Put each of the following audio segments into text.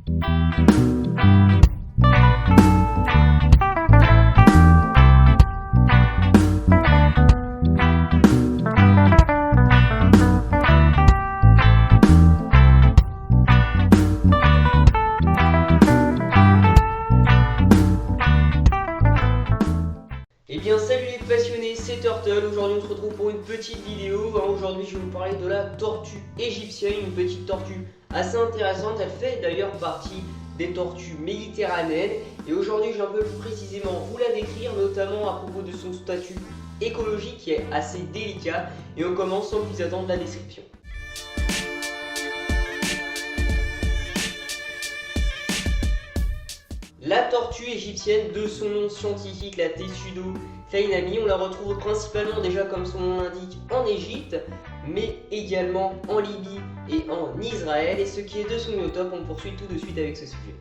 Eh bien salut les passionnés, c'est Turtle. Aujourd'hui on se retrouve pour une petite vidéo. Aujourd'hui je vais vous parler de la tortue égyptienne, une petite tortue assez intéressante. Elle fait d'ailleurs partie des tortues méditerranéennes. Et aujourd'hui je vais un peu plus précisément vous la décrire, notamment à propos de son statut écologique qui est assez délicat. Et on commence sans plus attendre la description. La tortue égyptienne, de son nom scientifique, la Tessudo-Feinami, on la retrouve principalement déjà comme son nom l'indique en Égypte, mais également en Libye et en Israël. Et ce qui est de son biotope, on poursuit tout de suite avec ce sujet.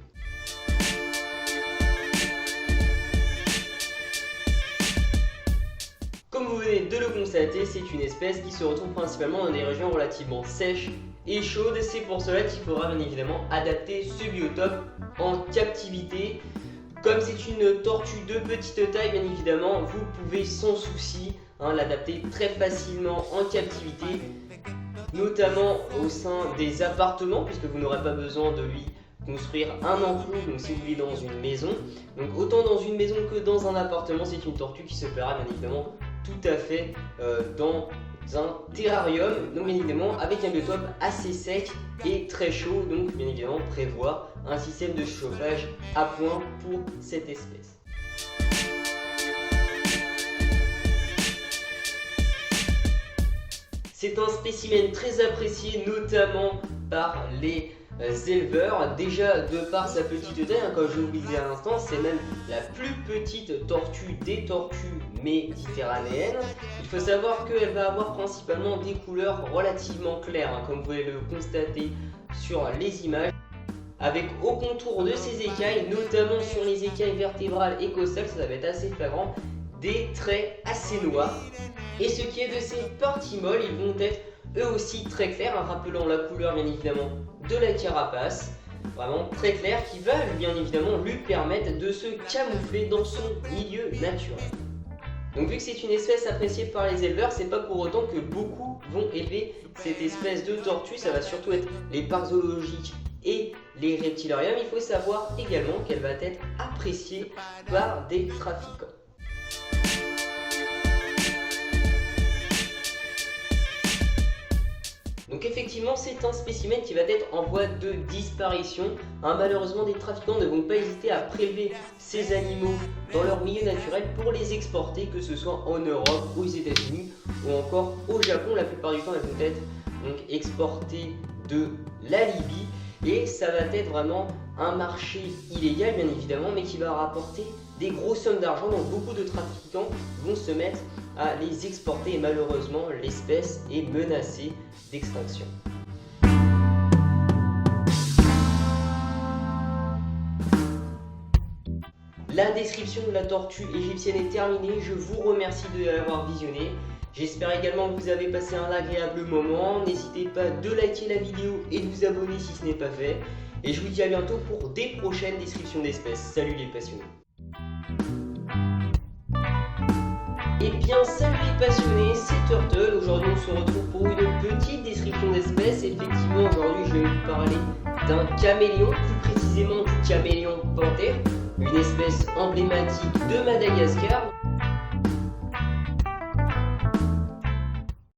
Comme vous venez de le constater, c'est une espèce qui se retrouve principalement dans des régions relativement sèches et chaudes. C'est pour cela qu'il faudra bien évidemment adapter ce biotope en captivité. Comme c'est une tortue de petite taille, bien évidemment, vous pouvez sans souci l'adapter très facilement en captivité, notamment au sein des appartements, puisque vous n'aurez pas besoin de lui construire un enclos, donc si vous vivez dans une maison. Donc autant dans une maison que dans un appartement, c'est une tortue qui se plaira bien évidemment tout à fait dans un terrarium, donc bien évidemment avec un biotope assez sec et très chaud, donc bien évidemment prévoir un système de chauffage à point pour cette espèce. C'est un spécimen très apprécié notamment par les éleveurs, déjà de par sa petite taille, comme je vous le disais à l'instant, c'est même la plus petite tortue des tortues méditerranéennes. Il faut savoir qu'elle va avoir principalement des couleurs relativement claires, comme vous pouvez le constater sur les images, avec au contour de ses écailles, notamment sur les écailles vertébrales et costales, ça va être assez flagrant, des traits assez noirs. Et ce qui est de ses parties molles, ils vont être eux aussi très clairs, rappelant la couleur bien évidemment de la carapace, vraiment très clair, qui va bien évidemment lui permettre de se camoufler dans son milieu naturel. Donc vu que c'est une espèce appréciée par les éleveurs, c'est pas pour autant que beaucoup vont élever cette espèce de tortue. Ça va surtout être les parcs zoologiques et les reptilariums. Il faut savoir également qu'elle va être appréciée par des trafiquants. Donc effectivement, c'est un spécimen qui va être en voie de disparition. Malheureusement, des trafiquants ne vont pas hésiter à prélever ces animaux dans leur milieu naturel pour les exporter, que ce soit en Europe, aux États-Unis ou encore au Japon. La plupart du temps, elles vont être donc exportées de la Libye. Et ça va être vraiment un marché illégal bien évidemment, mais qui va rapporter des grosses sommes d'argent. Donc beaucoup de trafiquants vont se mettre à les exporter et malheureusement l'espèce est menacée d'extinction. La description de la tortue égyptienne est terminée. Je vous remercie de l'avoir visionnée. J'espère également que vous avez passé un agréable moment. N'hésitez pas de liker la vidéo et de vous abonner si ce n'est pas fait. Et je vous dis à bientôt pour des prochaines descriptions d'espèces. Salut les passionnés. Et bien salut les passionnés, c'est Turtle. Aujourd'hui on se retrouve pour une petite description d'espèces. Effectivement aujourd'hui je vais vous parler d'un caméléon, plus précisément du caméléon panthère, une espèce emblématique de Madagascar.